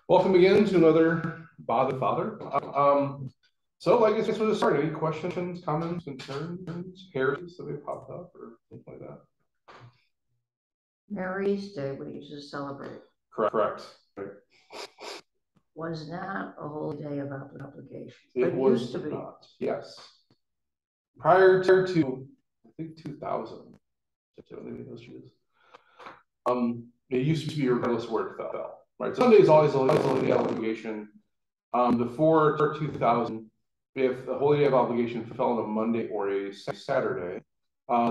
Welcome again to another Bother Father. So I guess we'll start. Any questions, comments, concerns, heresies that have popped up or something like that? Mary's Day, we used to celebrate. Correct. Right. Was not a holy day of obligation. It used to be. Not. Yes. Prior to, I think, 2000. It used to be regardless of where it fell. Right. Sunday is always a holy day of obligation. Before 2000, if the holy day of obligation fell on a Monday or a Saturday,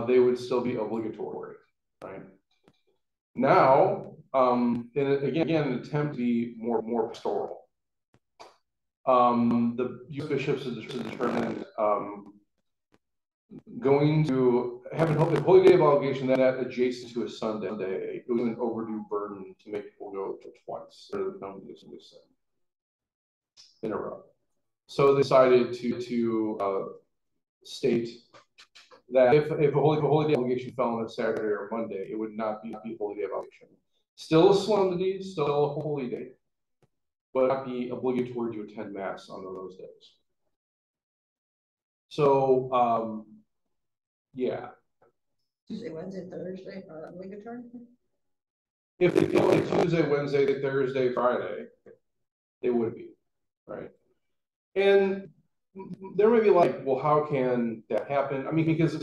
they would still be obligatory. Right. Now, again, an attempt to be more pastoral. The U.S. bishops have determined going to have a holy day of obligation that adjacent to a Sunday, it was an overdue burden to make people go twice rather than come in a row. So they decided to state that if a holy day of obligation fell on a Saturday or Monday, it would not be a holy day of obligation. Still a solemnity, still a holy day, but not be obligatory to attend Mass on those days. So, yeah. Tuesday, Wednesday, Thursday are obligatory? If they feel like Tuesday, Wednesday, Thursday, Friday, they would be, right? And there may be like, well, how can that happen? I mean, because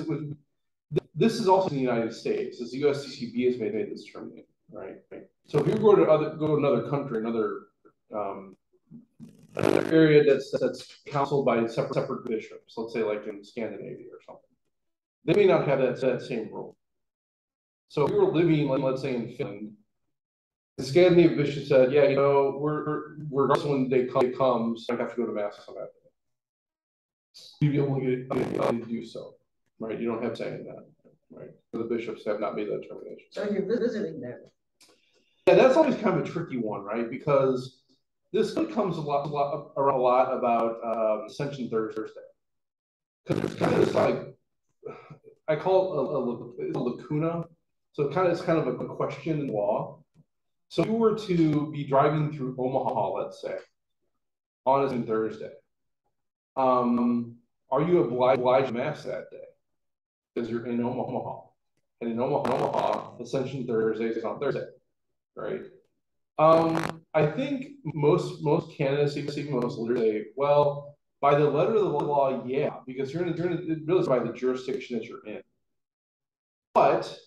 this is also in the United States, as the USCCB has made this determination, right? So if you go to another country, another area that's counseled by separate bishops, let's say like in Scandinavia or something, they may not have that same rule. So if you were living, let's say in Finland, the Scandinavian bishop said, yeah, we're also when the day comes, I have to go to Mass on that day. You'd be able to do so, right? You don't have saying that, right? The bishops have not made that determination. So you're visiting there. Yeah, that's always kind of a tricky one, right? Because this comes a lot about Ascension Thursday. Because it's kind of just like, I call it a lacuna. So it's kind of a question in law. So if you were to be driving through Omaha, let's say, on a Thursday, are you obliged to Mass that day? Because you're in Omaha. And in Omaha, Ascension Thursday is on Thursday, right? I think most candidates, even most leaders say, well, by the letter of the law, yeah, because you're really by the jurisdiction that you're in. But,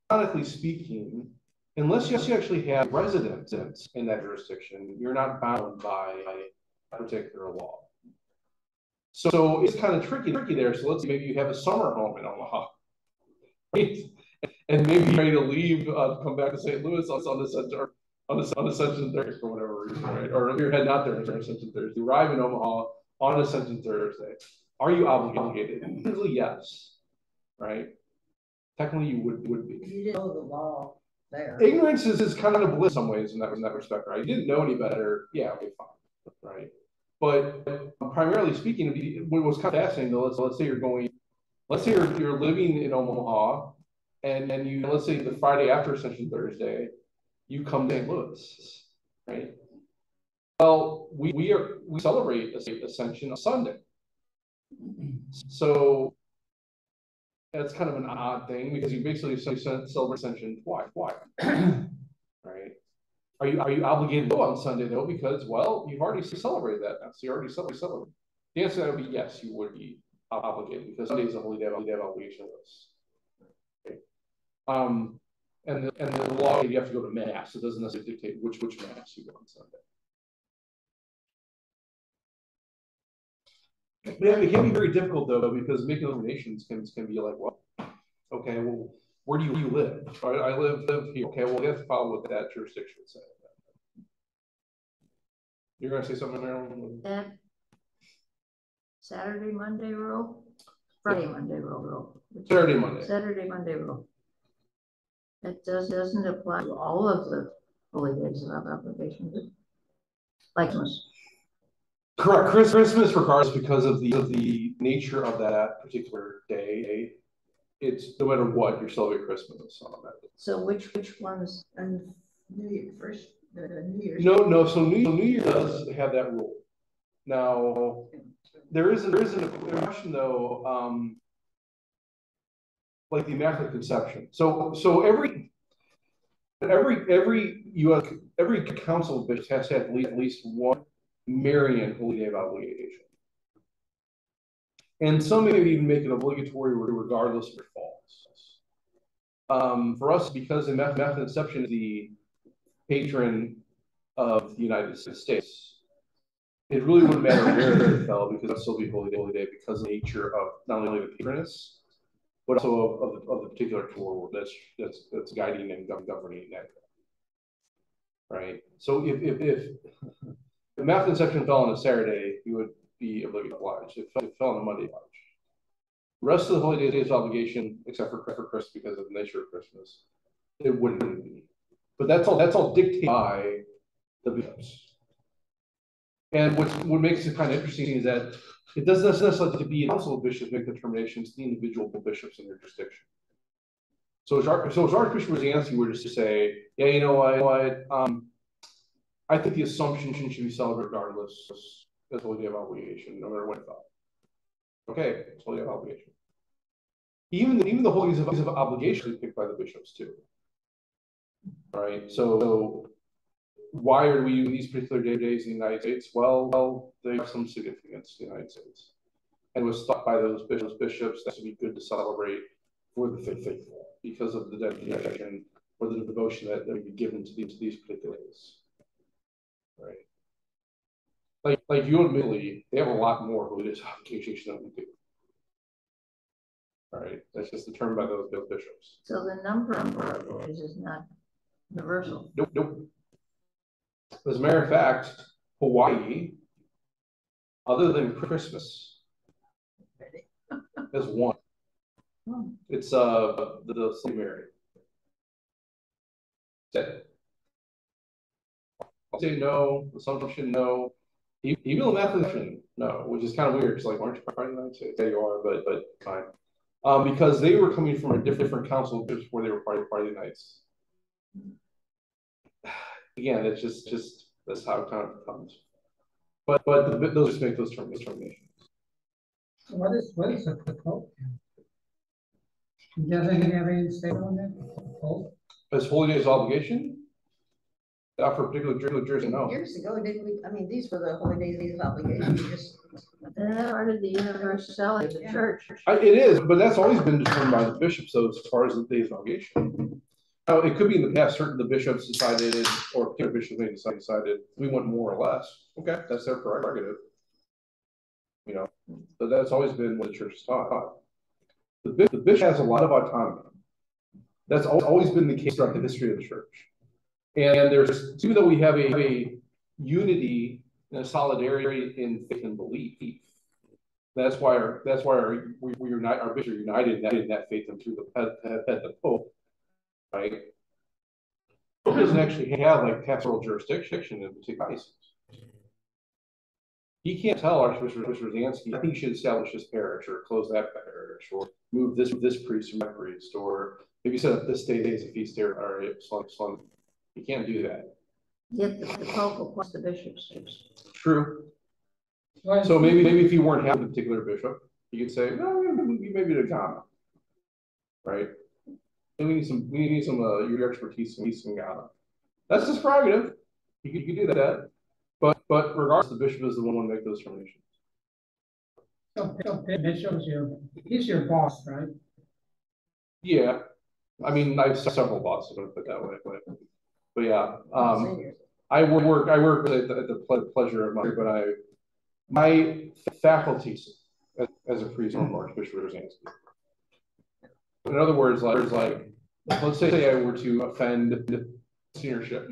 technically speaking, unless you actually have residents in that jurisdiction, you're not bound by a particular law. So it's kind of tricky there. So let's say maybe you have a summer home in Omaha, right? And maybe you're ready to leave, come back to St. Louis on Ascension Thursday for whatever reason, right? Or you're heading out there on Ascension Thursday. You arrive in Omaha on Ascension Thursday. Are you obligated? Technically, yes, right? Technically, you would be. You didn't know the law there. Ignorance is kind of bliss in some ways in that respect, right? You didn't know any better, yeah, okay, fine, right? But primarily speaking, what was kind of fascinating though, let's say you're living in Omaha, and let's say the Friday after Ascension Thursday, you come to St. Louis, right? Well, we celebrate Ascension on Sunday, so that's kind of an odd thing because you basically celebrate Ascension twice, right? Are you obligated to go on Sunday though? Because well, you've already celebrated that now, so you already celebrated. The answer to that would be yes, you would be obligated because Sunday is a holy day of obligation list. Okay. And the law, you have to go to Mass. It doesn't necessarily dictate which Mass you go on Sunday. Yeah, it can be very difficult though because making eliminations can be like, well, okay, well, where do you live? I live here. Okay, well, we have to follow what that jurisdiction says. You're going to say something, Marilyn? That Saturday, Monday rule? Friday, Monday rule. Saturday, Monday. Saturday, Monday rule. That doesn't apply to all of the holy days of obligation, like Christmas. Correct. Christmas, regardless, because of the nature of that particular day, it's no matter what, you're celebrating Christmas on that day. So which ones? And New Year first New Year's. No. So New Year does have that rule. Now, there isn't a question though. Like the Immaculate Conception. So every U.S. every council of bishops has to have at least one Marian holy day of obligation, and some may even make it obligatory regardless of their faults. For us, because the Immaculate Conception is the patron of the United States, it really wouldn't matter where it fell because it'd still be holy day because of the nature of not only the patroness, but also of the particular tour that's guiding and governing that. Right. So if the Immaculate Conception fell on a Saturday, you would be obliged. If it fell on a Monday, obliged. The rest of the holy days obligation, except for Christmas because of the nature of Christmas, it wouldn't be. But that's all dictated by the bishops. And what makes it kind of interesting is that it doesn't necessarily have to be a council of bishops make determinations, the individual bishops in their jurisdiction. So as Archbishop Rosiansky were just to say, yeah, you know what, I think the Assumption should be celebrated regardless. That's holy day of obligation, no matter when it fell. Okay, it's holy day of obligation. Even the holy days of obligation is picked by the bishops too. Right. So why are we using these particular days in the United States? Well, they have some significance in the United States. And it was thought by those bishops that would be good to celebrate for the faithful because of the dedication or the devotion that would be given to these particular days. Right. Like you and Italy, they have a lot more religious obligation than we do. All right. That's just determined by those bishops. So the number of days is not universal. Nope. As a matter of fact, Hawaii, other than Christmas, has one. It's the Saint Mary. I'll say no, Assumption no, even Immaculation no, which is kind of weird. It's like, aren't you part of the United States? Yeah, you are, but fine. Because they were coming from a different council before they were part of the United States. Again, it's just that's how it kind of comes. But they'll just make those determinations. So what is the Pope? Does he have any statement on that? Pope? As holy days obligation? For a particular jurisdiction, no. Years ago, didn't we? I mean, these were the holy days of obligation. They're not part of the universality of the church. It is, but that's always been determined by the bishops, though, as far as the days of obligation. Now, it could be in the past, certain the bishops decided, or particular bishops may decided we want more or less. Okay, that's their prerogative. You know, but that's always been what the church has taught. The bishop has a lot of autonomy. That's always been the case throughout the history of the church. And there's, even though we have a unity and a solidarity in faith and belief, that's why our bishops are united in that faith and through the Pope, right? Pope doesn't actually have like pastoral jurisdiction in particular cases. He can't tell Archbishop Rosiansky, I think you should establish this parish or close that parish or move this priest from that priest or maybe set up this day as a feast day or Sunday. You can't do that. Yet the Pope appoints the bishops. True. So maybe if you weren't having a particular bishop, you could say, no, maybe to Ghana, right? We need some your expertise in Ghana. That's his prerogative. You could do that, but regardless, the bishop is the one to make those determinations. So bishop's he's your boss, right? Yeah, I mean, I have several bosses, put it that way, but yeah, I work at the pleasure of my faculties as a priest on Archbishop Rosiansky. In other words, like let's say I were to offend seniorship,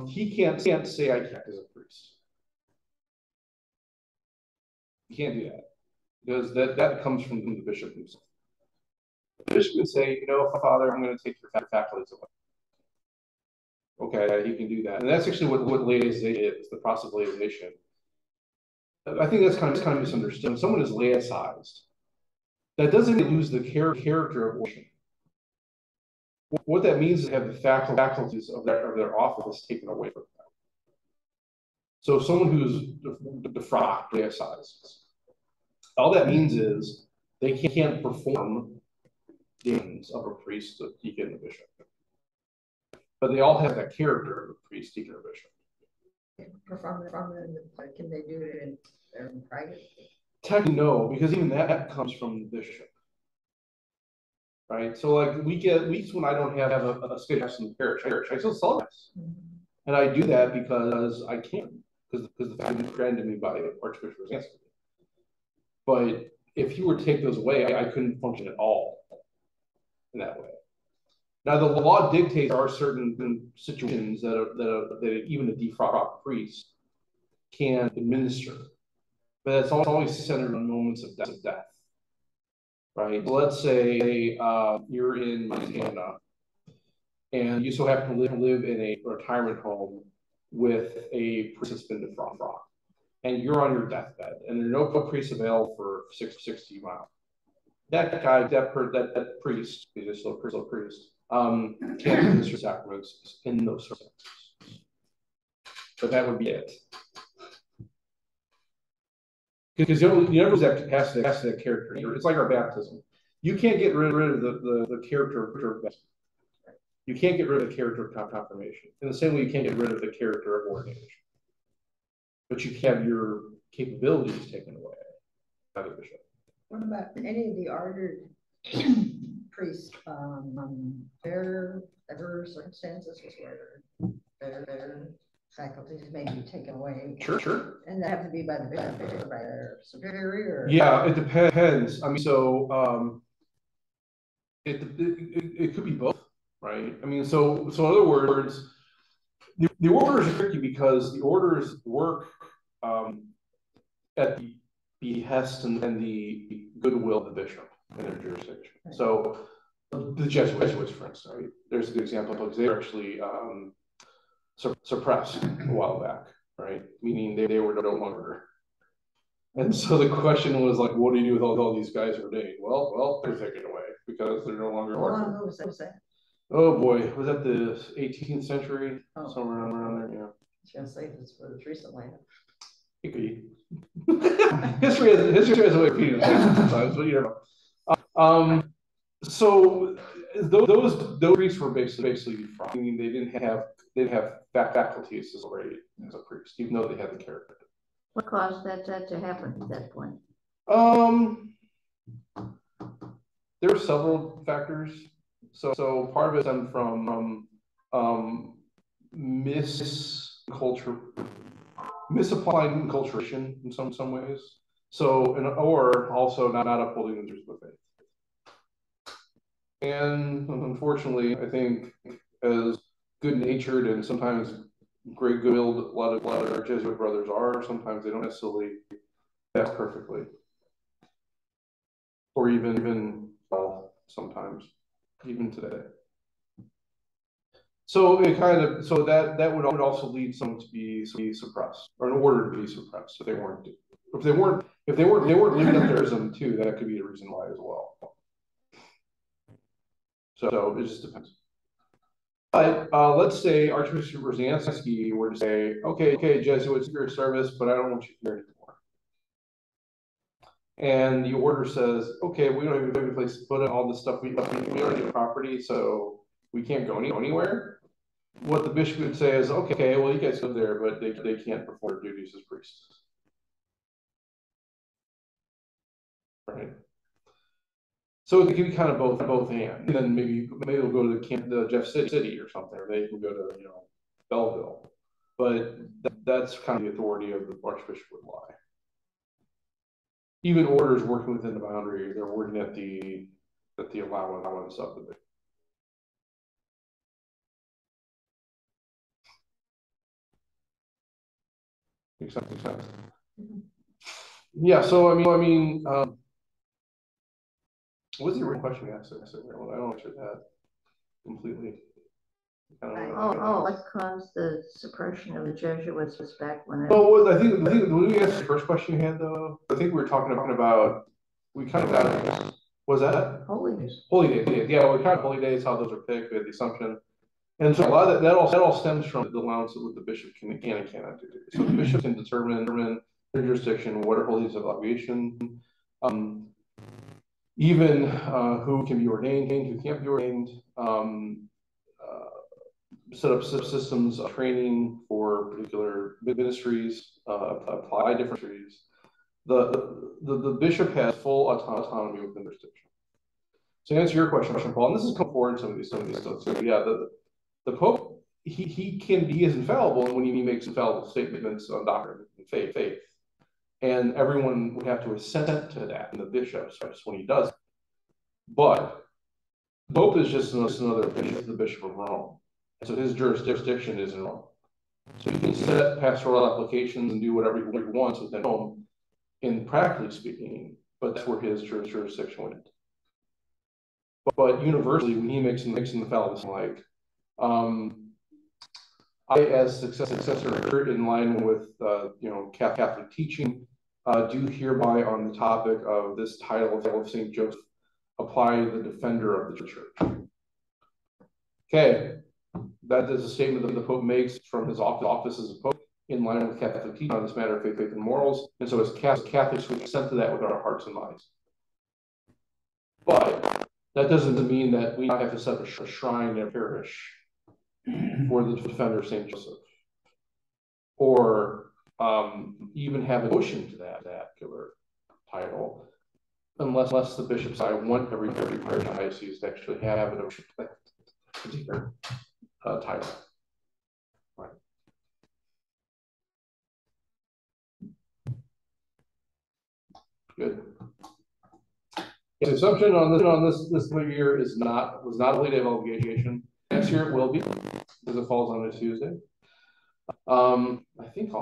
he can't say I can't as a priest. He can't do that because that comes from the bishop himself. The bishop would say, you know, Father, I'm going to take your faculties away. Okay, he can do that, and that's actually what laicization is, the process of laicization. I think that's kind of misunderstood. When someone is laicized, that doesn't lose the character of worship. what that means is have the faculties of their office taken away from them. So someone who's defrocked size, all that means is they can't perform the functions of a priest, a deacon, and a bishop. But they all have that character of a priest, deacon, or bishop. Can they do it in private? Technically, no, because even that comes from the bishop. Right? So like we get weeks when I don't have a schedule in the parish, I still celebrate. And I do that because I can, because the fact is granted me by Archbishop Zansky. But if you were to take those away, I couldn't function at all in that way. Now the law dictates there are certain situations that even a defrocked priest can administer, but it's always centered on moments of death. Right? So let's say you're in Montana and you so happen to live in a retirement home with a priest that's been defrocked, and you're on your deathbed, and there are no priests available for 60 miles. That guy, that priest, he's just still a priest, can't administer sacraments in those circumstances. But that would be it. Because you never lose that capacity, that character. It's like our baptism. You can't get rid of the character of baptism. You can't get rid of the character of confirmation. In the same way, you can't get rid of the character of ordination. But you can have your capabilities taken away by the bishop. What about any of the ordered priests? Their circumstances was where their faculties may be taken away. Sure. And they have to be by the bishop or by their superior? Or? Yeah, it depends. I mean, so it could be both, right? I mean, so in other words, the orders are tricky because the orders work at the behest and the goodwill of the bishop in their jurisdiction. Right. So the Jesuits, for instance, right? There's a good example because they were actually suppressed a while back, right? Meaning they were no longer. And so the question was like, what do you do with all these guys ordained? Well, they're taken away because they're no longer. How long ago was that? Oh boy, was that the 18th century? Oh. Somewhere around there, yeah. I was gonna say this was recently. It could be. history has a way of repeating itself sometimes, but you know. So those priests were basically from, meaning they didn't have faculties as a priest, even though they had the character. What caused that to happen at that point? There were several factors. So part of it stemmed from misapplied enculturation in some ways. So or also not upholding the truth of faith. And unfortunately, I think as good-natured and sometimes great good-willed a lot of our Jesuit brothers are, sometimes they don't necessarily act perfectly, or even well, sometimes even today. So it that would also lead someone to be suppressed, or in order to be suppressed if they weren't living up their ism too. That could be a reason why as well. So it just depends. But let's say Archbishop Zansky were to say, okay, Jesuits, your service, but I don't want you here anymore. And the order says, okay, we don't even have a place to put all this stuff. We don't have property, so we can't go anywhere. What the bishop would say is, okay, well, you guys live there, but they can't perform their duties as priests. Right? So it can be kind of both and then maybe we'll go to the Jeff City or something, or they can go to Belleville, but that's kind of the authority of the Archbishop would lie. Even orders working within the boundary, they're working at the allowance of the bishop. Makes sense. Mm-hmm. Yeah. So I mean. What's the original question you asked? I don't answer that completely. What caused the suppression of the Jesuits back when? I think when we asked the first question you had, though, I think we were talking about we kind of got Was that? Holy days. Holy days, yeah, well, kind of holy days, how those are picked, we had the Assumption. And so a lot of that all stems from the allowance of what the bishop can and cannot do. So the bishop can determine their jurisdiction, what are holy days of obligation, even who can be ordained, who can't be ordained, set up systems of training for particular ministries, apply different ministries. The bishop has full autonomy within their jurisdiction. So to answer your question, Paul, and this has come forward in some of these stuff. So yeah, the Pope, he is infallible when he makes infallible statements on doctrine and faith. And everyone would have to assent to that, and the bishops when he does. But the Pope is just another bishop, the Bishop of Rome. So his jurisdiction is in Rome. So he can set pastoral applications and do whatever he wants within Rome, in practically speaking, but that's where his jurisdiction went. But universally, when he makes the infallible, like, I, as successor in line with Catholic teaching, do hereby on the topic of this title of Saint Joseph apply to the defender of the church. Okay, that is a statement that the Pope makes from his office as a Pope in line with Catholic teaching on this matter of faith and morals. And so as Catholics, we consent to that with our hearts and minds. But that doesn't mean that we have to set a shrine in a parish for the defender of St. Joseph, or even have a devotion to that particular title, unless the bishops I want every parish diocese to actually have a devotion to that particular title. Right. Good. The assumption on this year was not a holy day of obligation. Next year it will be, because it falls on a Tuesday. I think if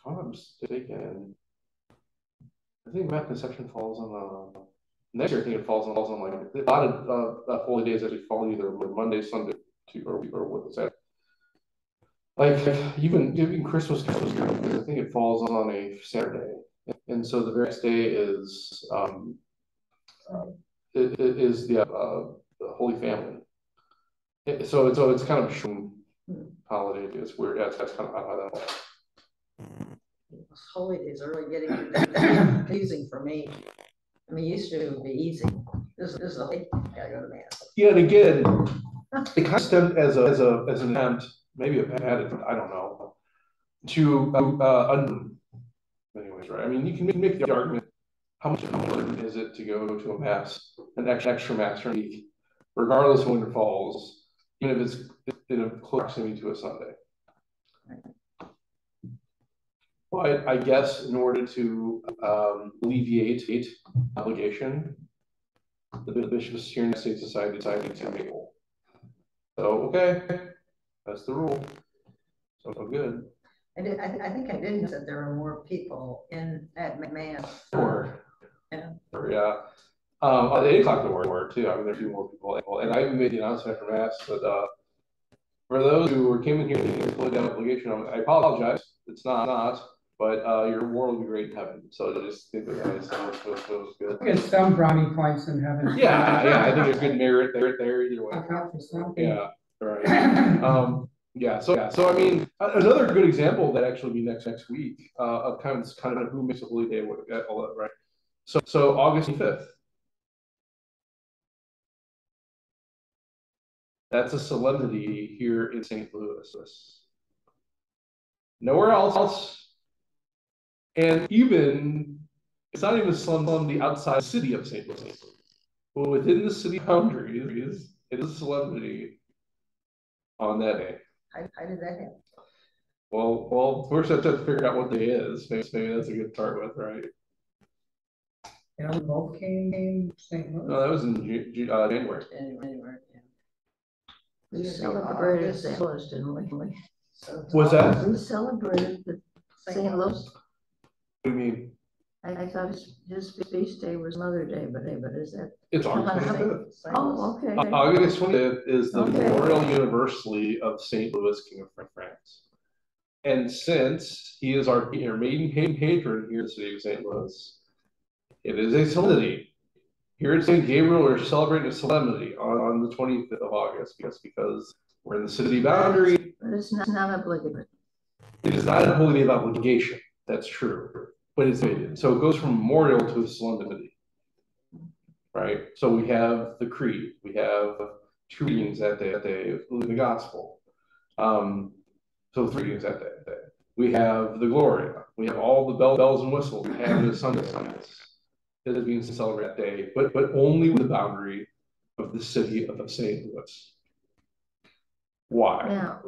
I'm not mistaken, I think Math Conception falls on next year. I think it falls on like a lot of holy days actually fall either Monday, Sunday, or what is that? Like even Christmas, I think it falls on a Saturday, and so the very next day is it is the Holy Family. So it's kind of a shum holiday. It's weird. That's kind of how that works. Holy days are really getting confusing for me. I mean, used to be easy. This is a gotta go to mass. Yeah, and again, it kind of stemmed as an attempt, maybe a bad attempt, I don't know, to anyways, right? I mean, you can make the argument, how much important is it to go to a mass, an extra mass during the week, regardless of when it falls, even if it's in a close proximity to a Sunday. But I guess in order to alleviate obligation, the bishops here in the State Society decided to make it. So okay, that's the rule. So good. I think I did that there were more people at mass. Yeah. At 8 o'clock there were too. I mean, there's a few more people, and I even made the announcement after mass. But for those who came in here to fully down obligation, I apologize. It's not. But your reward will be great in heaven. So just think of that. So it was good. Get some brownie points in heaven. Yeah. I think there's good merit there either way. Yeah. Right. So I mean, another good example that actually be next week of kind of who makes a holy day, all that, right? So August 5th. That's a solemnity here in St. Louis. Nowhere else. And even, it's not even a solemnity outside the city of St. Louis. But within the city boundaries, it is a solemnity on that day. How did that happen? Well, first I have to figure out what day is. Maybe that's a good start with, right? Yeah, we both came St. Louis. No, that was in January. January, yeah. We celebrated St. Louis, didn't we? Was that? We celebrated the St. Louis. What do you mean? I thought his feast day was Mother Day, but is that? It's August 25th. Oh, okay. August 25th is the Memorial Universally of St. Louis, King of France. And since he is our maiden patron here in the city of St. Louis, it is a solemnity Here at St. Gabriel, we're celebrating a solemnity on the 25th of August because we're in the city boundary. But it's not obligatory. It is not a holy day of obligation. That's true. But it's made. So it goes from memorial to a solemnity. Right? So we have the creed. We have 2 readings that day of the gospel. So 3 readings that day. We have the Gloria. We have all the bells and whistles. We have the Sunday that is being celebrated that day, but only with the boundary of the city of St. Louis. Why? Now,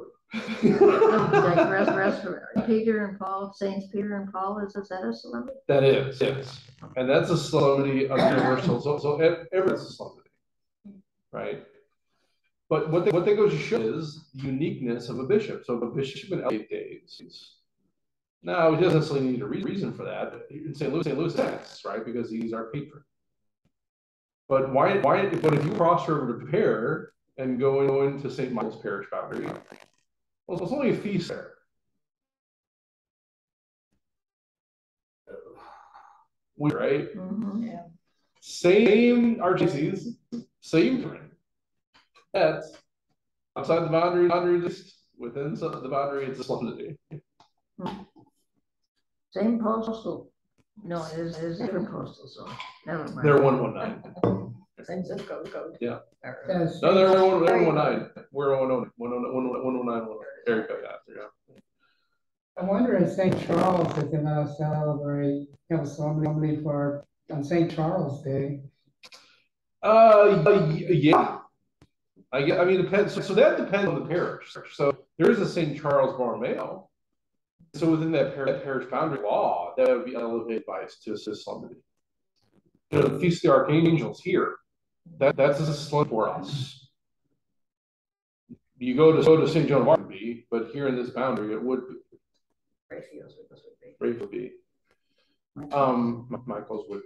digress. Peter and Paul, Saints Peter and Paul, is that a solemnity? That is, yes. And that's a solemnity of universal. So everyone's a solemnity, right? But what that goes to show is the uniqueness of a bishop. So a bishop in 8 days. Now, he doesn't necessarily need a reason for that. In St. Louis exists, right? Because he's our patron. But why? But if you cross over to Pear and go into St. Michael's Parish boundary, well, there's only a feast there. Right? Mm-hmm. Yeah. Same archdiocese, same patron. That's outside the boundary, just within the boundary, it's a solemnity. Same postal. No, it is different postal zone. Never mind. They're 119. Same zip code. Yeah. Does No, they're 119. We're 109. Area code after, yeah. I wonder if St. Charles is going to celebrate, solemnity on St. Charles Day. Yeah. I mean, it depends. So that depends on the parish. So there is a St. Charles Borromeo. So within that parish boundary law, that would be elevated by to solemnity. The Feast of the Archangels here, that's a solemnity for us. You go to St. Joan of Arc would be, but here in this boundary, it would be. Raphael's would be. Michael's would.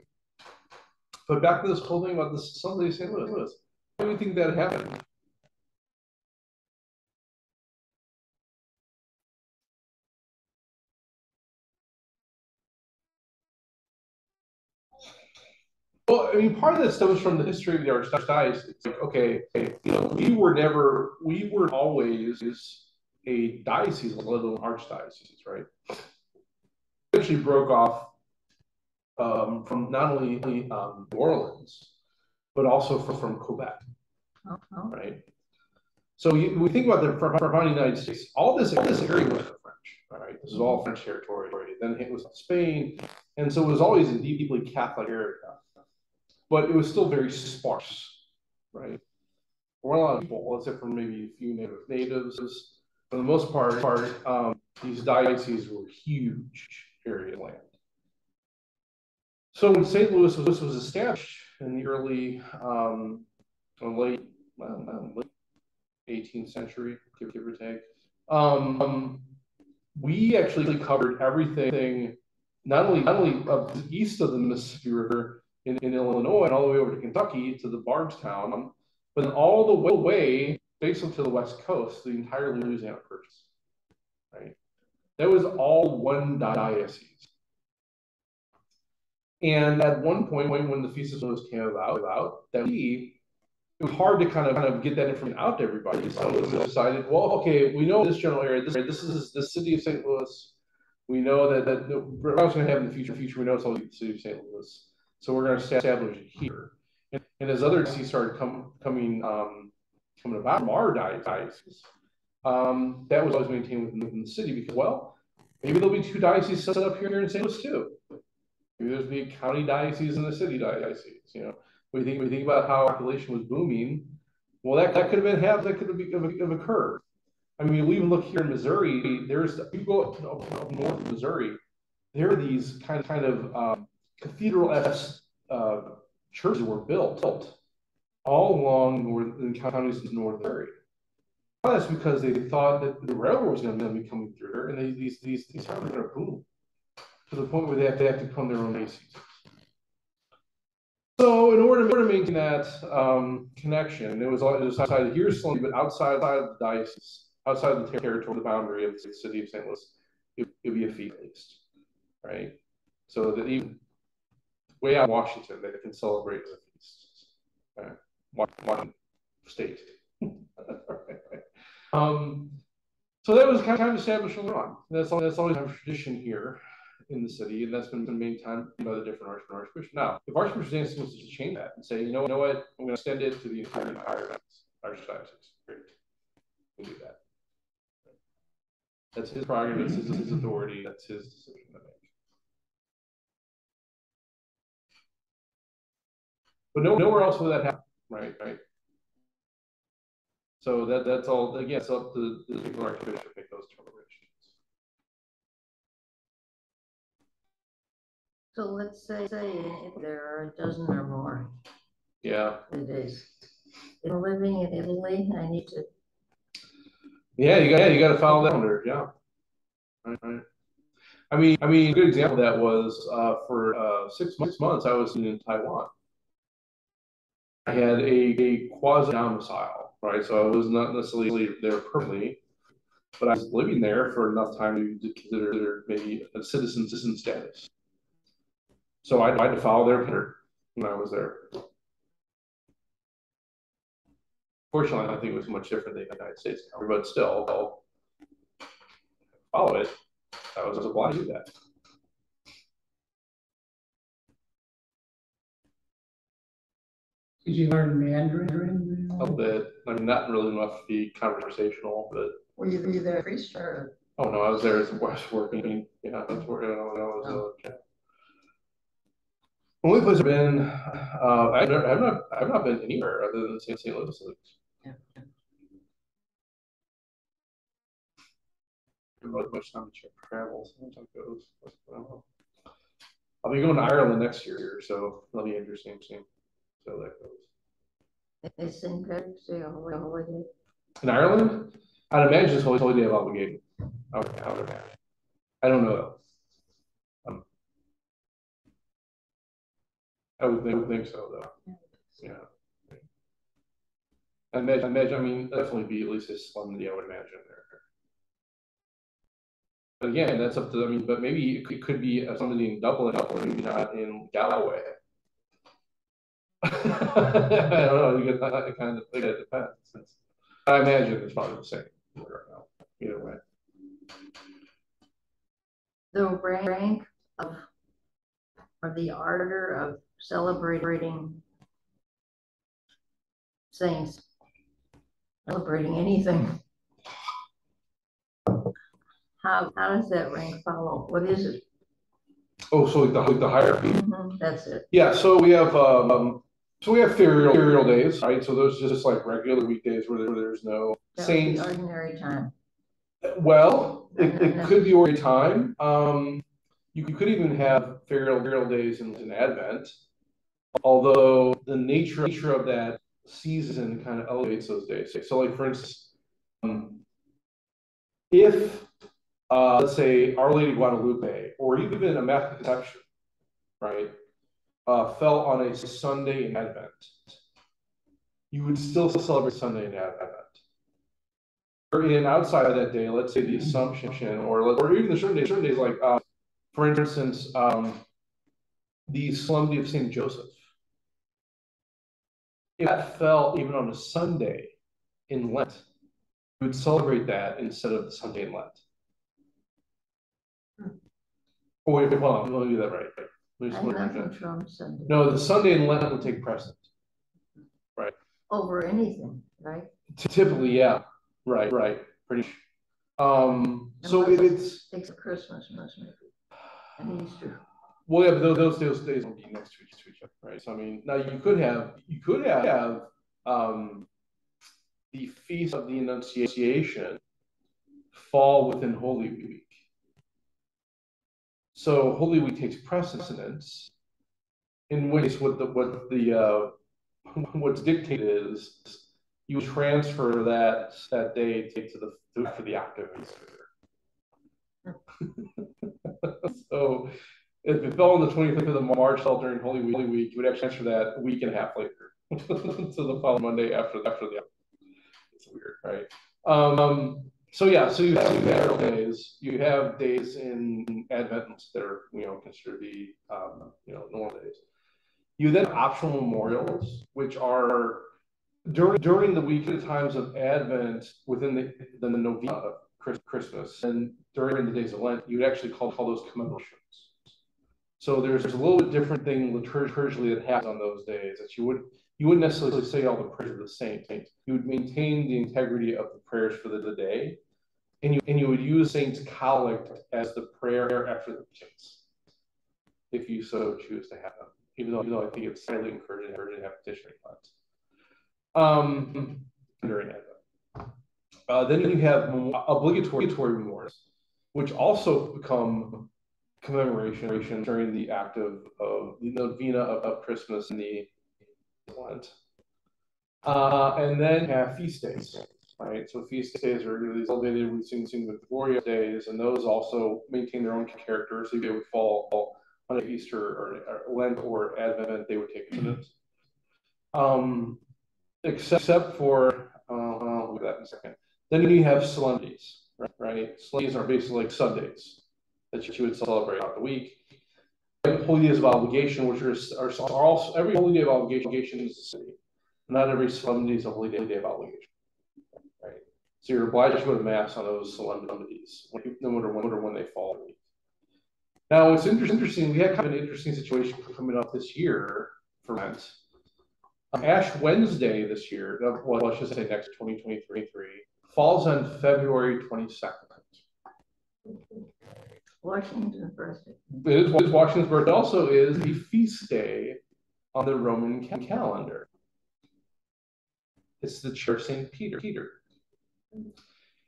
But back to this whole thing about this solemnity of St. Louis. Why do you think that happened? Well, I mean, part of that stems from the history of the archdiocese. It's like, okay, we weren't always a diocese, let alone archdiocese, right? Eventually broke off from not only New Orleans, but also from Quebec, right? So we think about the founding United States. All this area was French, right? This is all French territory. Then it was Spain, and so it was always a deeply Catholic area. But it was still very sparse, right? There weren't a lot of people, except for maybe a few natives. For the most part, these dioceses were huge areas of land. So when St. Louis was established in the early, late 18th century, give or take, we actually covered everything, not only east of the Mississippi River, in Illinois and all the way over to Kentucky to the Bardstown, but all the way basically to the West Coast, the entire Louisiana Purchase, right? That was all one diocese. And at one point, when the Feast of Louis came about, it was hard to kind of get that information out to everybody. So we decided, well, okay, we know this general area. This is the city of St. Louis. We know that we're going to have in the future. We know it's only the city of St. Louis. So we're going to establish it here. And as other dioceses started coming about from our diocese, that was always maintained within the city because, well, maybe there'll be 2 dioceses set up here in St. Louis too. Maybe there's be a county diocese and a city diocese. We think about how population was booming. Well, that could have occurred. I mean, we even look here in Missouri. If you go up north of Missouri, there are these kind of cathedral-esque churches were built all along northern counties of northern Missouri. That's because they thought that the railroad was going to be coming through here, and these towns were going to boom to the point where they have to become their own dioceses. So, in order to maintain that connection, it was decided here's something, but outside of the diocese, outside of the territory, the boundary of the city of St. Louis, it would be a feast, at least, right? So that even way out of Washington, they can celebrate the feast. Okay. One state. So that was kind of established early on. That's always a tradition here in the city, and that's been maintained by the different archbishops. Now, if Archbishop Danson wants to change that and say, you know what, I'm going to extend it to the entire archdiocese, great, we can do that. That's his prerogative, that's his authority, that's his decision to make. But nowhere else will that happen, right? So that's all, again, it's up to the particular archbishop to make those determinations. So let's say if there are a dozen or more. Yeah. Days. If I'm living in Italy, I need to. Yeah, you got to follow that calendar. Yeah. Right. I mean, a good example of that was for 6 months I was in Taiwan. I had a quasi domicile, right? So I was not necessarily there permanently, but I was living there for enough time to consider maybe a citizen status. So I had to follow their calendar when I was there. Fortunately, I don't think it was much different than the United States calendar, but still, I'll follow it. I was obliged to do that. Did you learn Mandarin? A little bit. I mean, not really enough to be conversational, but. Were you there priest or? Oh no, I was there as a West working. Yeah, that's where I was. Only place I've been, I've not been anywhere other than St. Louis. Yeah. Much time to check travel. Sometimes it goes. I don't know. I'll be going to Ireland next year, so that'll be interesting. See how that goes. Is St. Patrick's Day a holiday? In Ireland, I'd imagine it's Holy Day of Obligation. I don't know though. I would think so though. Yeah. I imagine. I mean, definitely be at least a solemnity. I would imagine there. But again, that's up to. I mean, but maybe it could be somebody in Dublin, maybe not in Galloway. I don't know. You get that kind of thing. It depends. I imagine it's probably the same. Either way. The rank of, or the ardor of celebrating saints, celebrating anything. How does that rank follow? What is it? Oh, so like the hierarchy. That's it. Yeah. So we have ferial days, right? So those just like regular weekdays where there's no saints. Ordinary time. Well, it could be ordinary time. You could even have ferial days in Advent, although the nature of that season kind of elevates those days. So, like for instance, if let's say Our Lady Guadalupe or even Immaculate Conception, right, fell on a Sunday in Advent, you would still celebrate Sunday in Advent. Or in outside of that day, let's say the Assumption, or even the certain days like, for instance, the Solemnity of Saint Joseph. If that fell even on a Sunday in Lent, you would celebrate that instead of the Sunday in Lent. Oh wait, hold on, let me do that right. No, the Sunday in Lent would take precedent. Right. Over anything, right? Typically, yeah. Right. Pretty. So it's Christmas, maybe, and Easter. Well, yeah, but those days will be next to each other, right? So I mean, now you could have the Feast of the Annunciation fall within Holy Week. So Holy Week takes precedence, in which what's dictated is you transfer that day to the octave Easter. So if it fell on the 25th of March, fell during Holy Week, you would actually transfer that a week and a half later to the following Monday after the. It's weird, right? So you have ferial days. You have days in Advent that are considered to be normal days. You then have optional memorials, which are during the weekly times of Advent within the novena of Christmas, and during the days of Lent, you would actually call those commemorations. So there's a little bit different thing liturgically that happens on those days that you wouldn't necessarily say all the prayers of the saints. You would maintain the integrity of the prayers for the day, and you would use Saint's Collect as the prayer after the petitions, if you so choose to have them. Even though I think it's highly encouraging to have petition Lent. During Advent. Then you have obligatory memorials, which also become commemoration during the act of the novena of Christmas and the Lent. And then you have feast days, right? So feast days are these elevated, we sing the glorious days, and those also maintain their own character. So they would fall on Easter or Lent or Advent, they would take precedence. Except for, I'll look at that in a second. Then you have solemnities, right? Solemnities are basically like Sundays that you would celebrate throughout the week. Holy days of obligation, which are also every holy day of obligation is a city. Not every solemnity is a holy day of obligation, right? So you're obliged to go to mass on those solemnities, no matter when they fall. Now, it's interesting. We had kind of an interesting situation coming up this year for Lent. Ash Wednesday this year, well, let's just say next 2023, falls on February 22nd. Washington's birthday. It is Washington's birthday. It also is the feast day on the Roman calendar. It's the Church of St. Peter.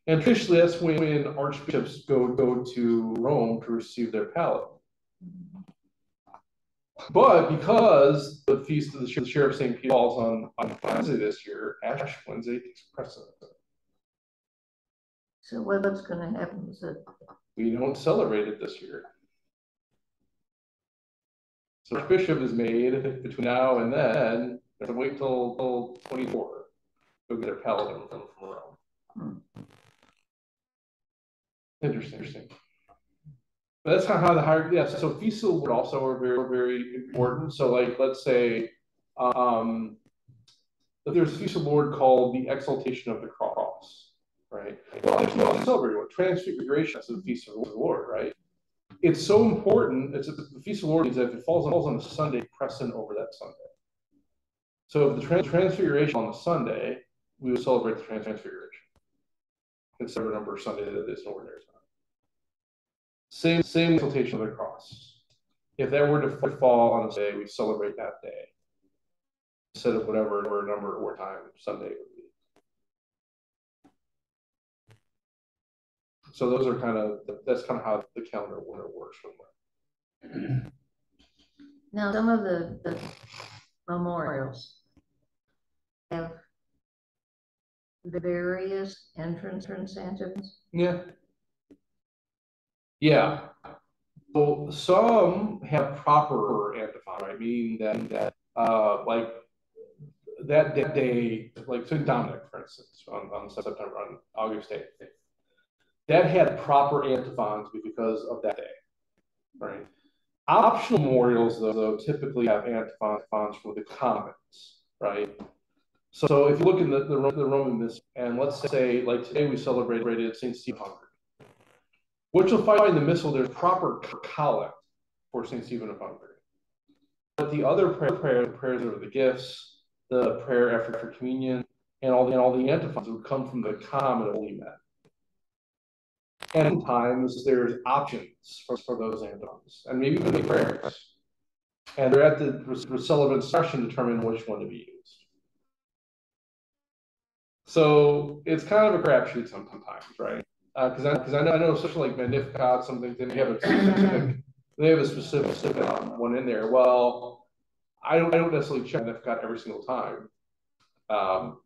And traditionally, that's when archbishops go to Rome to receive their pallid. But because the feast of the Sheriff St. Peter falls on Wednesday this year, Ash Wednesday takes precedent. So what's going to happen is that we don't celebrate it this year. So Archbishop is made between now and then. They have to wait till 24 to go get their paladin from Rome. Interesting. But that's kind of how the hierarchy. Yeah. So feasts of the Lord also are very, very important. So, like, let's say, if there's a feast of the Lord called the Exaltation of the Cross, right? Well, it's not celebrated. Transfiguration is the feast of the Lord, right? It's so important. It's the feast of the Lord means that if it falls on a Sunday, press in over that Sunday. So if the transfiguration on the Sunday, we would celebrate the transfiguration instead of a number of Sunday that is an ordinary time. Same exaltation of the cross. If that were to fall on a day, we celebrate that day instead of whatever number or time Sunday would be. So those are that's kind of how the calendar works. Now some of the memorials have the various entrance antiphons. Yeah. Well, some have proper antiphon, right? Meaning that like that day, like St. Dominic, for instance, on August 8th, that had proper antiphons because of that day, right? Optional memorials, though, typically have antiphons for the commons, right? So if you look in the Roman Missal, and let's say, like today we celebrated St. Stephen of Hungary. What you'll find in the Missal, there's proper collect for St. Stephen of Hungary. But the other prayers over the gifts, the prayer after communion, and all the antiphons would come from the common holy men. And sometimes there's options for those antiphons, and maybe even the prayers. And they're at the relevant discussion to determine which one to be used. So it's kind of a crapshoot sometimes, right? Because I know, especially like Magnificat, something they have a specific one in there. Well, I don't necessarily check Magnificat every single time.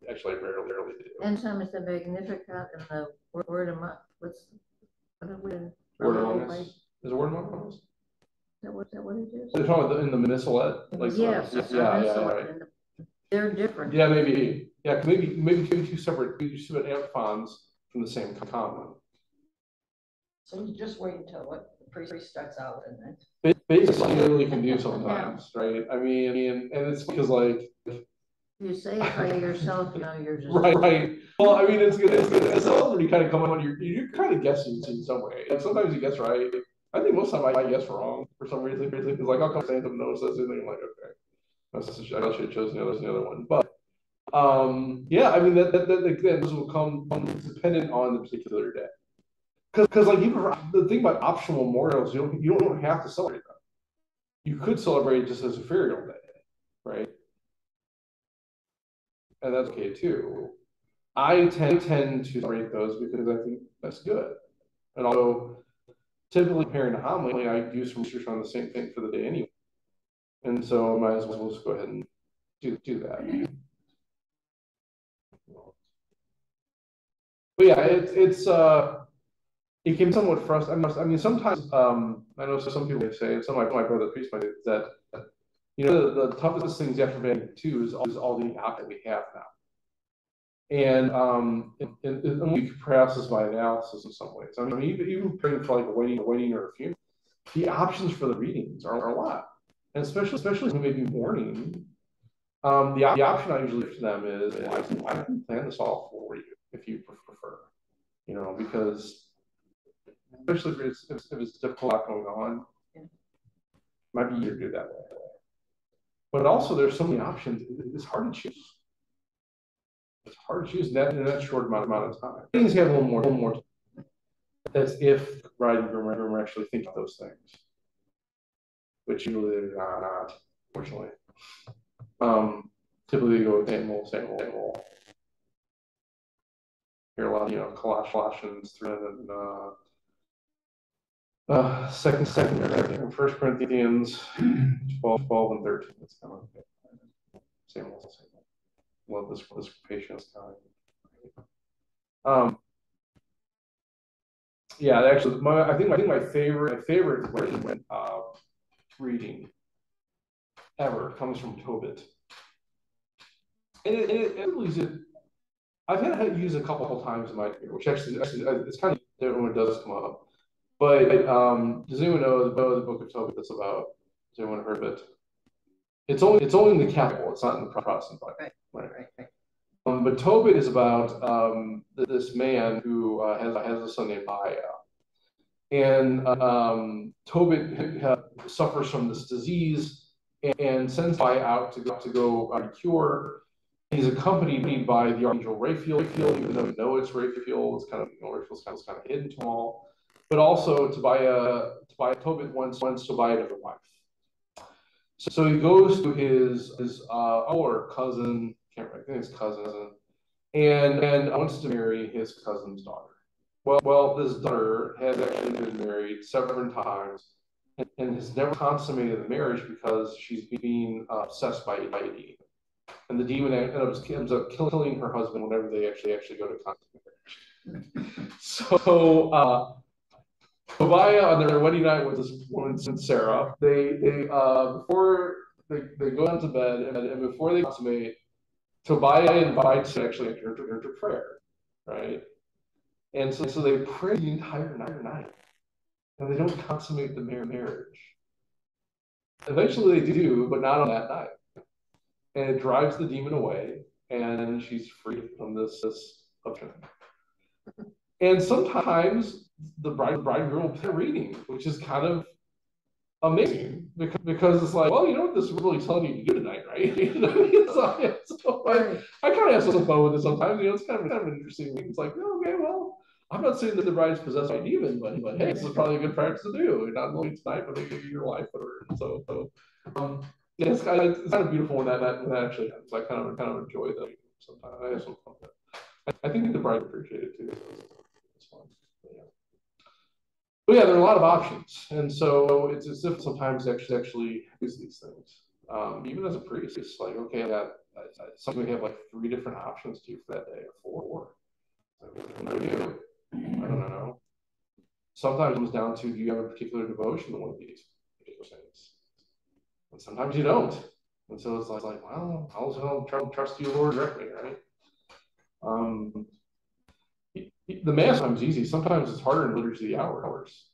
Actually, I rarely do. And some is the Magnificat and the Word of what's Word Among Us. Is the Word Among Us? Is that what it is? They're talking about in the Missalette? Like, yes, right. They're different. Yeah, maybe. Yeah, maybe two separate antiphons from the same common. So you just wait until the priest starts out and then. basically can do sometimes, right? I mean, and it's because like. You say it by yourself, you know, you're just. Right. Well, I mean, it's good. It's when you kind of come on, you're kind of guessing in some way. And sometimes you guess right. I think most of the time I guess wrong for some reason. Because like I'll come saying something, no, says anything, I'm like, okay, I should have chosen the other one. But yeah, I mean that again, this will come dependent on the particular day. Because like even the thing about optional memorials, you don't have to celebrate them. You could celebrate just as a ferial day, right? And that's okay too. I tend to celebrate those because I think that's good. And although typically preparing a homily, I do some research on the same thing for the day anyway. And so I might as well just go ahead and do that. But yeah, it can be somewhat frustrating. I mean, sometimes I know some people say, some of my brother priests might say that the toughest things after Vatican II is all the app that we have now. And we could perhaps this by analysis in some ways. I mean, even praying for like a wedding or a funeral, the options for the readings are a lot, and especially when maybe mourning. The option I usually give to them is I can plan this all for you if you prefer, because especially if it's difficult going on, it might be easier to do that way. But also, there's so many options; it's hard to choose. It's hard to choose in that short amount of time. Things have a little more. That's if the bride and groom are actually thinking of those things, which usually they're not, unfortunately. Typically, they go with same old. Hear a lot of Colossians 3 and second, and 1 Corinthians 12 and 13. It's kind of same old. Love this patience time. Yeah, actually, I think my favorite reading ever comes from Tobit, and I've had it used a couple of times in my career, which actually it's kind of different when it does come up. But does anyone know the book of Tobit that's about? Has anyone heard of it? It's only in the Catholic Bible. It's not in the Protestant Bible. Right. But Tobit is about this man who has a son named Aya. And Tobit suffers from this disease and sends Aya out to go cure. He's accompanied by the archangel Raphael, even though we know it's Raphael. It's kind of Raphael's kind of hidden to all. But also Tobit wants Tobiah to wife. So he goes to his older cousin, I think his cousin, and wants to marry his cousin's daughter. Well, this daughter has actually been married several times and has never consummated the marriage because she's being obsessed by a demon. And the demon ends up killing her husband whenever they actually go to consummate marriage. So Tobiah on their wedding night with this woman Sarah, they before they go down to bed and before they consummate, Tobiah invites her actually enter into prayer, right? And so they pray the entire night, and they don't consummate the marriage. Eventually they do, but not on that night. And it drives the demon away, and she's freed from this option. And sometimes the bride and groom will play a reading, which is kind of amazing because it's like, well, you know what this is really telling you to do tonight, right? I kind of have some fun with it sometimes. It's kind of interesting. It's like, okay, well, I'm not saying that the bride's possessed by a demon, but hey, this is probably a good practice to do. Not only tonight, but maybe your life. Yeah, it's kind of beautiful when that actually happens. I kind of enjoy that sometimes. I have some fun with it. I think the bride appreciate it too. It's fun. But yeah, there are a lot of options, and so it's as if sometimes actually use these things. Even as a priest, it's like, okay, something we have like 3 different options to do for that day, or 4. What do I do? I don't know. Sometimes it comes down to, do you have a particular devotion to one of these particular things? And sometimes you don't. And so it's like, well, I'll trust you, Lord, directly, right? The mass sometimes easy. Sometimes it's harder in liturgy hours.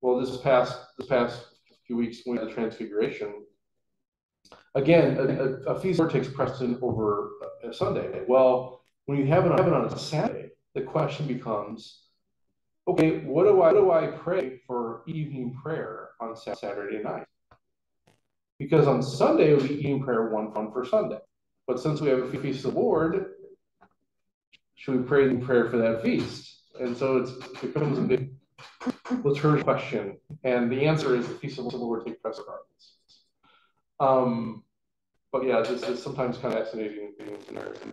Well, this past few weeks when we had the Transfiguration, again, a feast takes precedence over a Sunday. Well, when you have it on a Saturday, the question becomes, okay, what do I pray for evening prayer on Saturday night? Because on Sunday, it would be evening prayer one for Sunday. But since we have a feast of the Lord, should we pray in prayer for that feast? And so it becomes a big liturgical question. And the answer is the feast of the Lord take precedence. But yeah, this is sometimes kind of fascinating to narrative.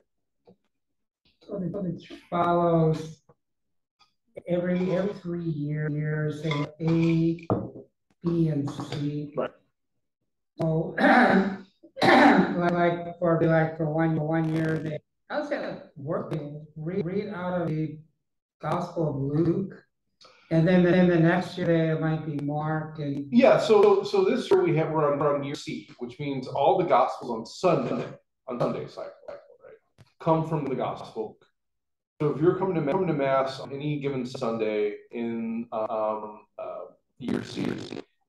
So it follows every 3 years, say A, B, and C. Right. So like for 1 year, they how's that working? Read out of the Gospel of Luke, and then the next year it might be Mark and Yeah. So this year we're on year C, which means all the Gospels on Sunday cycle, right, come from the Gospel. So if you're coming to Mass on any given Sunday in year C,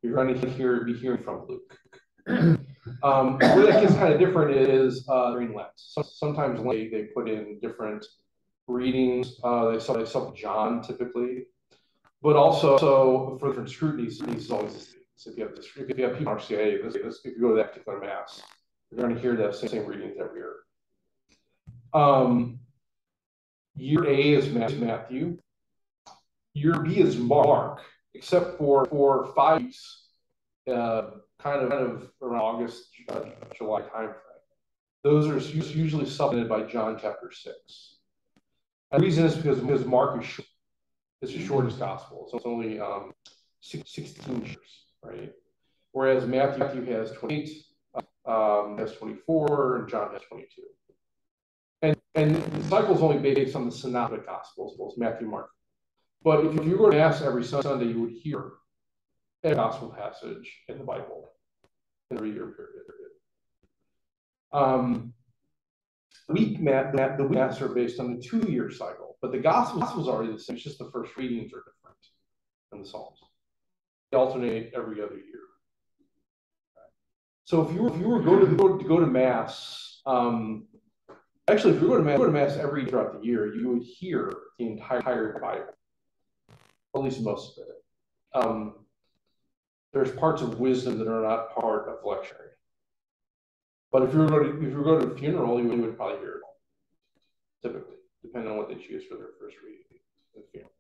you're going to be hearing from Luke. Where that gets kind of different is during Lent. Sometimes they put in different readings. They sell John typically, but also for different scrutinies, is always the same. So if you have people RCA, if you go to that particular Mass, you're going to hear that same readings every year. Year A is Matthew. Year B is Mark, except for 5 weeks, kind of around August, July timeframe. Those are usually supplemented by John chapter 6. And the reason is because Mark is short. It's the shortest gospel. So it's only 16 years, right? Whereas Matthew has 28, has 24, and John has 22. And the cycle is only based on the synoptic gospels, both Matthew, Mark. But if you were to Mass every Sunday, you would hear a gospel passage in the Bible in a 3-year period. The week Mass are based on the 2-year cycle, but the gospels are already the same. It's just the first readings are different than the Psalms. They alternate every other year. So if you were to go to Mass, actually, if you go to Mass every throughout the year, you would hear the entire Bible, at least most of it. There's parts of wisdom that are not part of lectionary. But if you were going to a funeral, you would probably hear it all, typically, depending on what they choose for their first reading at the funeral.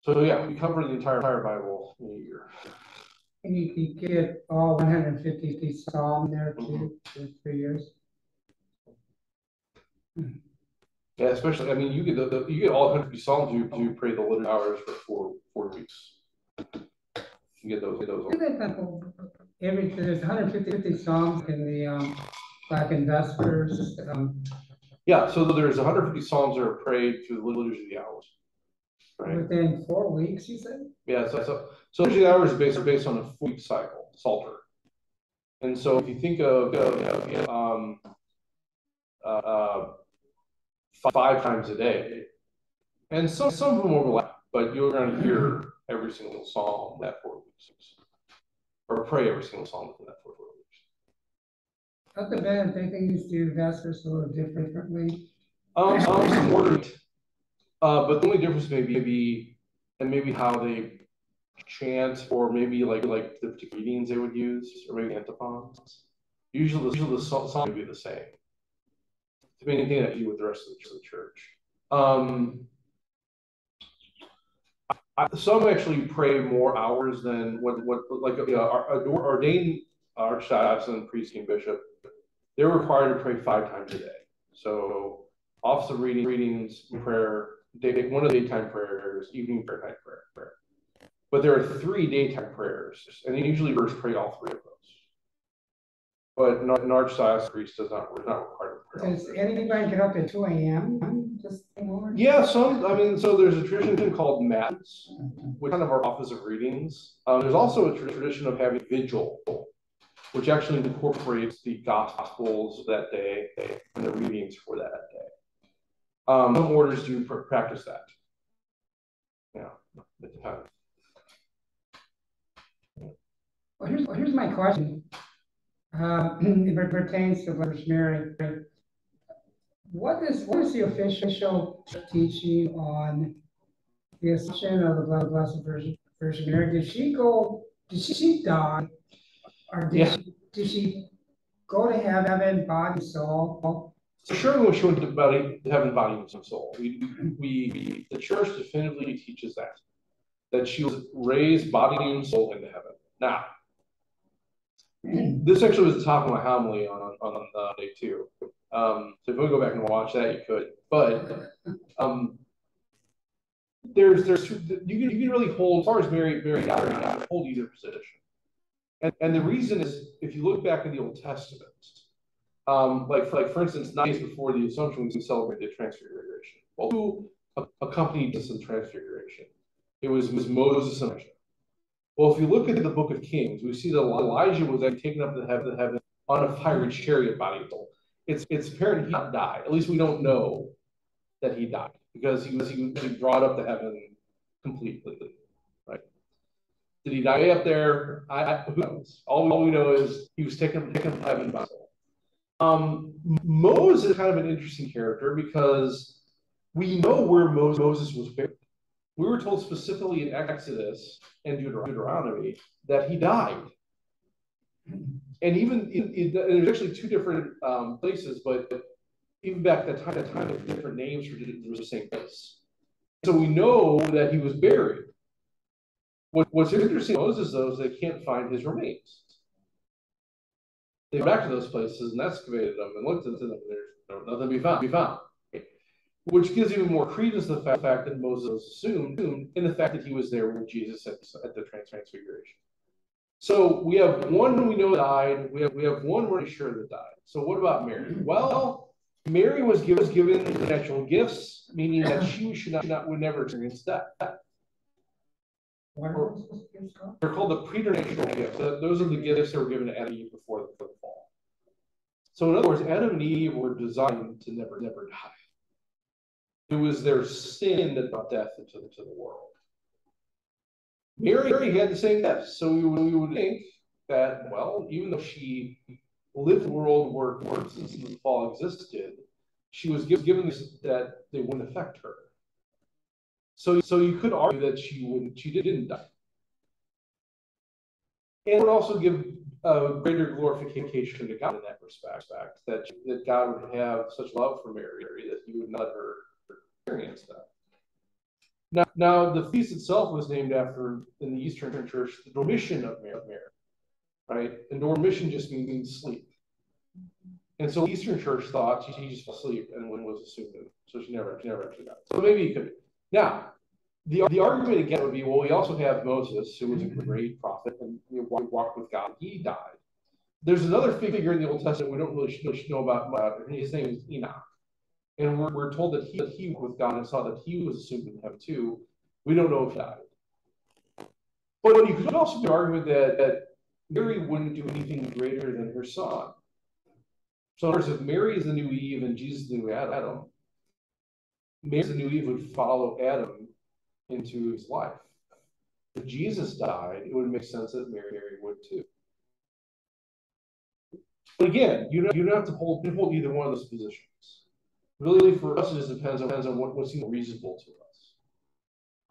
So yeah, we cover the entire Bible in a year. and you get all 150 Psalms there too in 3 years. Yeah, especially, I mean, you get you get all 150 Psalms. You pray the liturgy hours for 4 weeks. You get those. There's 150 Psalms in the like in Vespers. Yeah, so there's 150 Psalms that are prayed through the liturgy of the hours. Right. Within 4 weeks, you said? Yeah, so liturgy of the hours is based on a 4-week cycle, Psalter. And so if you think of 5 times a day, and some of them overlap, but you're going to hear every single psalm that 4 weeks, or pray every single psalm within that 4 weeks. Not the bad. They things do Vespers a little differently. Some order, but the only difference may be how they chant, or maybe like the particular readings they would use, or maybe antiphons. Usually the psalm would be the same. To be anything that you do with the rest of the church. Some actually pray more hours than what like ordained archdiocesan, priest, and bishop. They're required to pray 5 times a day. So office of readings, prayer, one of the daytime prayers, evening prayer, night prayer. But there are 3 daytime prayers, and they usually first pray all 3 of those. But an archdiocesan priest is not required to pray. Does anybody get up at 2 a.m.? Just yeah, so there's a tradition called Matins, which kind of our office of readings. There's also a tradition of having vigil, which actually incorporates the Gospels that day and the readings for that day. Some orders do practice that. Yeah, it depends. here's my question. It pertains to Virgin Mary. What is the official teaching on the Assumption of the Blessed Virgin Mary? Did she die, or did she go to heaven, body, soul? So surely when she went to heaven, body, and soul, the church definitively teaches that she was raised body and soul into heaven. Now, this actually was the top of my homily on day 2. So if you want to go back and watch that, you could. But you can really hold, as far as Mary died, hold either position. And the reason is, if you look back in the Old Testament, like for instance, 9 days before the Assumption, we celebrate the Transfiguration. Well, who accompanied us in the Transfiguration? It was Moses and Elijah. Well, if you look at the book of Kings, we see that Elijah was taken up to heaven on a fiery chariot body. It's apparent he died. At least we don't know that he died, because he was brought up to heaven completely. Right? Did he die up there? Who knows? All we know is he was taken to heaven by soul. Moses is kind of an interesting character, because we know where Moses was buried. We were told specifically in Exodus and Deuteronomy that he died. And even there's actually 2 different places, but even back at that time, there were different names for the same place. So we know that he was buried. What's interesting about Moses, though, is they can't find his remains. They went back to those places and excavated them and looked into them, and there's nothing to be found. Which gives even more credence to the fact that Moses was assumed in the fact that he was there with Jesus at the Transfiguration. So we have one who we know died. We have one we're sure that died. So what about Mary? Well, Mary was given natural gifts, meaning that she would never experience death. They're called the preternatural gifts. Those are the gifts that were given to Adam and Eve before the fall. So in other words, Adam and Eve were designed to never die. It was their sin that brought death into the world. Mary had the same gifts, so we would think that, well, even though she lived in a world where since the fall existed, she was given this, that they wouldn't affect her. So you could argue that she didn't die. And it would also give a greater glorification to God in that respect, that God would have such love for Mary that he would not let her experience that. Now, the feast itself was named after, in the Eastern Church, the Dormition of Mary, right? And Dormition just means sleep. And so the Eastern Church thought she just fell asleep and was assumed, so she never actually died. So maybe it could be. Now, the argument again would be, well, we also have Moses, who was a great prophet and walked with God. He died. There's another figure in the Old Testament we don't really know about. His name is Enoch. And we're told that he with God and saw that he was assumed in heaven too. We don't know if he died. But you could also argue that Mary wouldn't do anything greater than her son. So in other words, if Mary is the new Eve and Jesus is the new Adam, Mary, the new Eve, would follow Adam into his life. If Jesus died, it would make sense that Mary would too. But again, you don't have to hold either one of those positions. Really, for us, it just depends on what seems reasonable to us.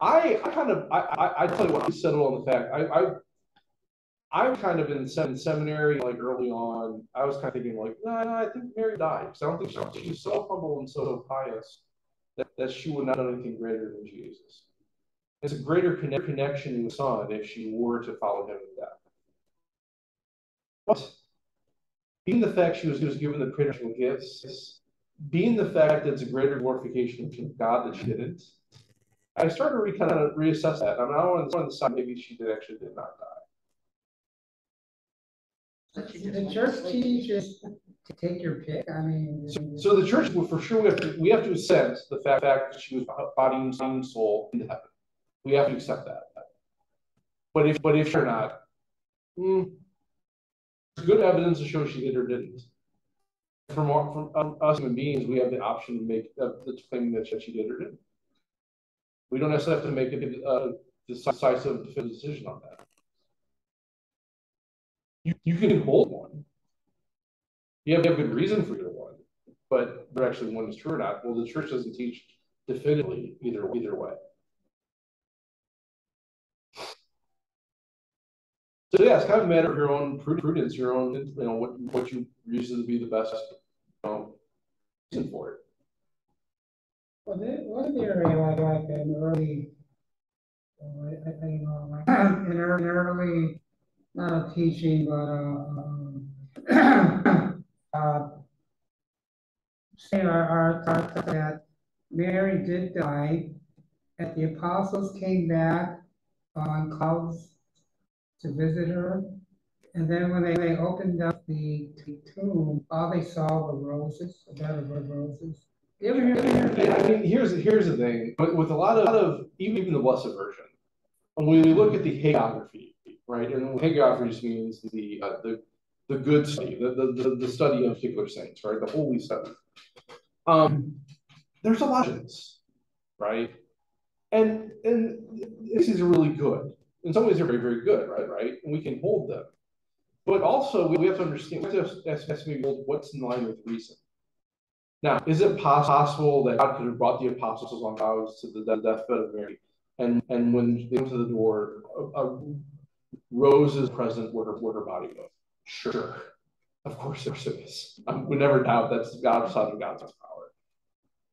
I tell you what, I settled on the fact. I kind of in seminary, like early on, I was kind of thinking like, no, I think Mary died, because I don't think she's so humble and so pious that she would not have done anything greater than Jesus. It's a greater connection to the Son if she were to follow him in death. But being the fact she was given the preternatural gifts, being the fact that it's a greater glorification of God that she didn't, I started to kind of reassess that. I'm now on the side, maybe she did not die. The church teaches to take your pick. I mean, so the church, well, for sure, we have to accept the fact that she was body and soul into heaven. We have to accept that. But if you're not, there's good evidence to show she did or didn't. From us human beings, we have the option to make the claim that she did or didn't. We don't necessarily have to make a decisive decision on that. You can hold one. You have good reason for your one, but actually one is true or not. Well, the church doesn't teach definitively either way. So yeah, it's kind of a matter of your own prudence, your own, what you reason to be the best, reason for it. Well, wasn't there like an early, I don't know, like an early, not a teaching, but say our that Mary did die, and the apostles came back on clouds to visit her. And then when they opened up the tomb, all they saw were roses, a bed of roses. Yeah, I mean, here's the thing. With a lot of even the Blessed Virgin, when we look at the hagiography, right? And hagiography just means the good study, the study of particular saints, right? The holy study. There's a lot of things, right? And these are really good. In some ways, they're very, very good, right? And we can hold them. But also, we have to understand, we have to ask what's in line with reason. Now, is it possible that God could have brought the apostles on vows to the deathbed of Mary, and when they went to the door, roses present where her body was? Sure, of course there is. We never doubt that's God's side of God's power.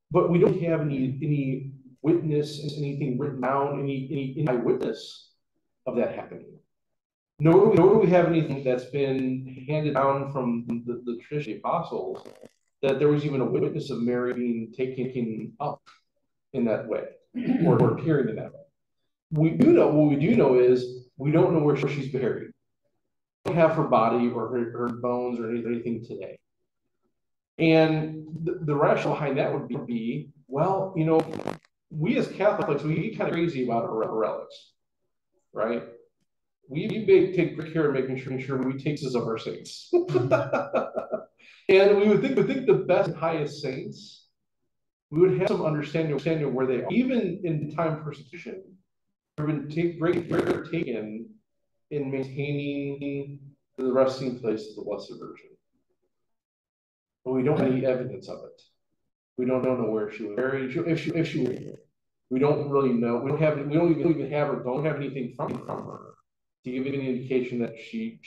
But we don't have any witness, anything written down, any eyewitness of that happening. Nor do we have anything that's been handed down from the tradition of the apostles that there was even a witness of Mary being taken up in that way or appearing in that way. What we do know is we don't know where she's buried. We don't have her body or her bones or anything today. And the rationale behind that would be, well, we as Catholics, we get kind of crazy about our relics, right? We take great care of making sure we take care of our saints. And we would think the best and highest saints, we would have some understanding of where they are. Even in the time of persecution, there have been great care taken in maintaining the resting place of the Blessed Virgin. But we don't have any evidence of it. We don't know where she was buried. If she was here, we don't really know. We don't even have her. Don't have anything from her to give any indication that she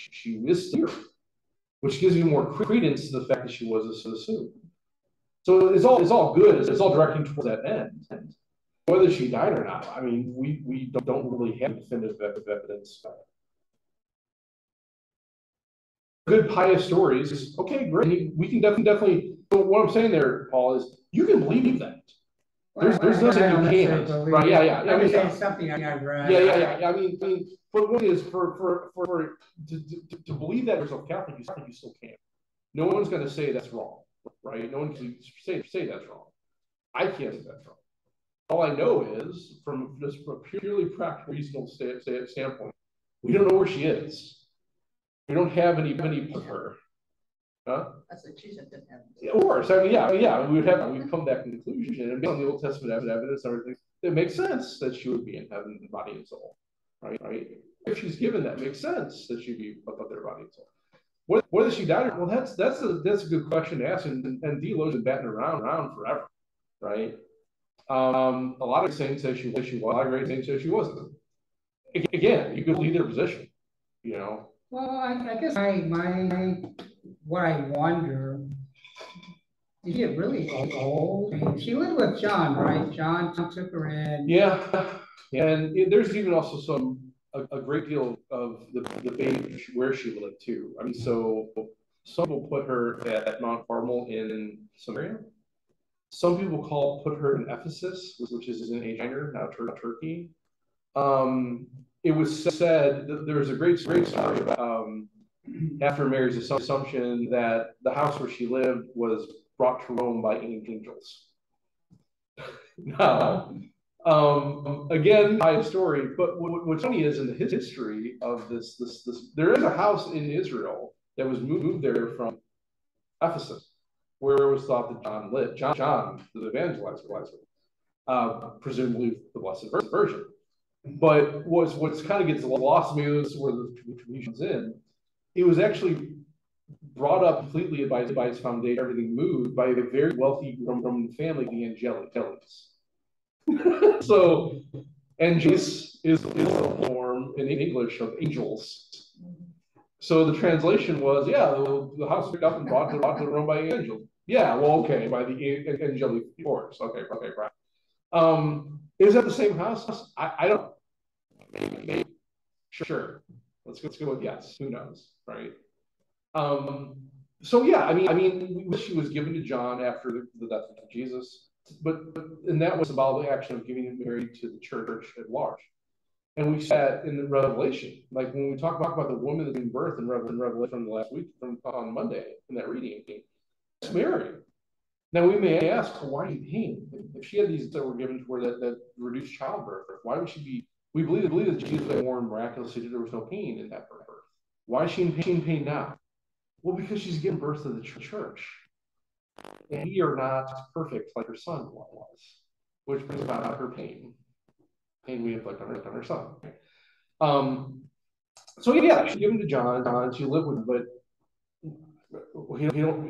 was here, which gives you more credence to the fact that she was assumed. So it's all good. It's all directing towards that end. Whether she died or not, I mean, we don't really have definitive evidence. Good pious stories. Okay, great. We can definitely. But what I'm saying there, Paul, is you can believe that. There's nothing you can't. Right? Yeah. I mean, it's something I read. Yeah. I mean, but what is to believe that yourself Catholic, you still can't. No one's going to say that's wrong, right? No one can say that's wrong. I can't say that's wrong. All I know is, from just a purely practical, reasonable standpoint, we don't know where she is. We don't have any of her. Huh? That's what she said didn't have. Of course, I mean, yeah, we'd come back to the conclusion, and based on the Old Testament evidence and everything, it makes sense that she would be in heaven, body and soul, right? If she's given that, makes sense that she'd be up there, body and soul. Whether she died, well, that's a good question to ask, and theologians have batting around forever, right? A lot of saints say she was. A lot of great saints say she wasn't. Again, you could leave their position, Well, I guess what I wonder, did she get really old? I mean, she lived with John, right? John took her in. Yeah, and there's even also a great deal of the debate where she lived too. I mean, so some people put her at Mount Carmel in Samaria. Some people put her in Ephesus, which is in Asia Minor, now Turkey. It was said that there was a great story about after Mary's assumption that the house where she lived was brought to Rome by angels. Now, again, high story, but what's funny is in the history of this, there is a house in Israel that was moved there from Ephesus, where it was thought that John lived. John, the evangelizer, presumably the Blessed Virgin. But what's kind of gets lost, maybe this is where the tradition's in, it was actually brought up completely by its foundation, everything moved by a very wealthy Roman family, the Angelis. So, Angelis is a form in English of angels. So the translation was, yeah, the house picked up and brought to Rome by an angel. Yeah, well, okay, by the angelic force. Okay, right. Is that the same house? I don't know. Maybe. Sure. Let's go with yes. Who knows, right? So yeah, I mean, she was given to John after the death of Jesus, but and that was about the action of giving Mary to the church at large. And we said in the Revelation, like when we talk about the woman that's giving birth in Revelation from the last week, from on Monday in that reading, it's Mary. Now we may ask, why in pain? If she had these that were given to her that reduced childbirth, why would she be? We believe that Jesus was born miraculously, there was no pain in that birth. Why is she in pain now? Well, because she's given birth to the church. And we are not perfect like her son was, which brings about her pain. Pain we inflict on her son. So yeah, she gave him to John. She lived with him, but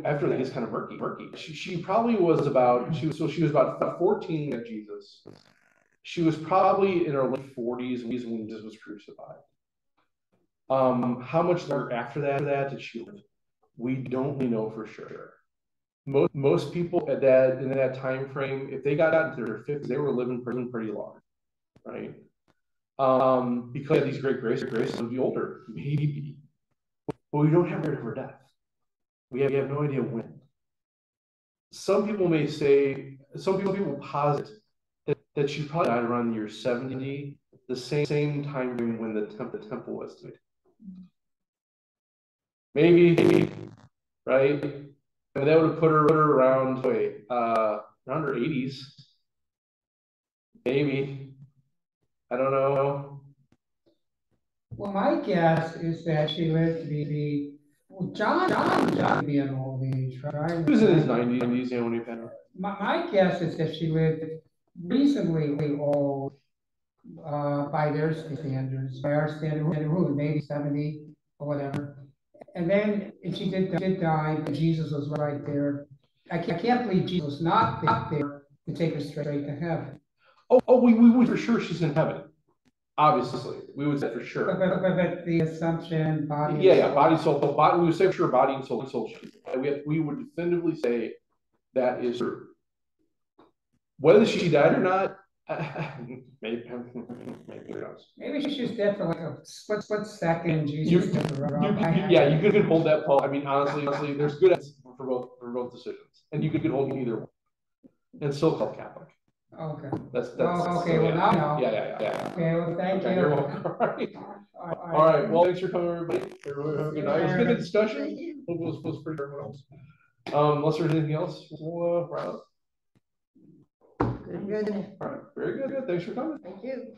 after that, it's kind of murky. She probably was about she was about 14 at Jesus. She was probably in her late 40s when Jesus was crucified. How much longer after that did she live? We don't really know for sure. Most people in that time frame, if they got out into their 50s, they were living pretty long, right? Because of these great graces would be older, maybe, but we don't have record of her death. We have no idea when. Some people posit that she probably died around the year 70, the same time frame when the temple was made. Maybe, right? And that would have put her around around her 80s. Maybe. I don't know. Well, my guess is that she lived to be John would be an old age, right? He was in his 90s, yeah, when he passed. My guess is that she lived reasonably old by their standards, by our standard, maybe 70 or whatever. And then if she did die, Jesus was right there. I can't believe Jesus was not there to take her straight to heaven. Oh, we would for sure she's in heaven. Obviously, we would say for sure. But the assumption, body. Yeah, body, soul, body. We would say for sure, body and soul. We would definitively say that is true. Whether she died or not, maybe who knows. Maybe she's dead for like a split second. Jesus took her up. You could hold that poll. I mean, honestly, there's good evidence for both decisions, and you could hold either one, and still called Catholic. Okay. That's okay. So, well, now I know. Yeah. Okay. Well, thank you. You're welcome. All right. Well, thanks for coming, everybody. Everyone have a good night. It was a good discussion. It was pretty everyone else. Unless there's anything else, we'll wrap up. Good. All right. Very good. Thanks for coming. Thank you.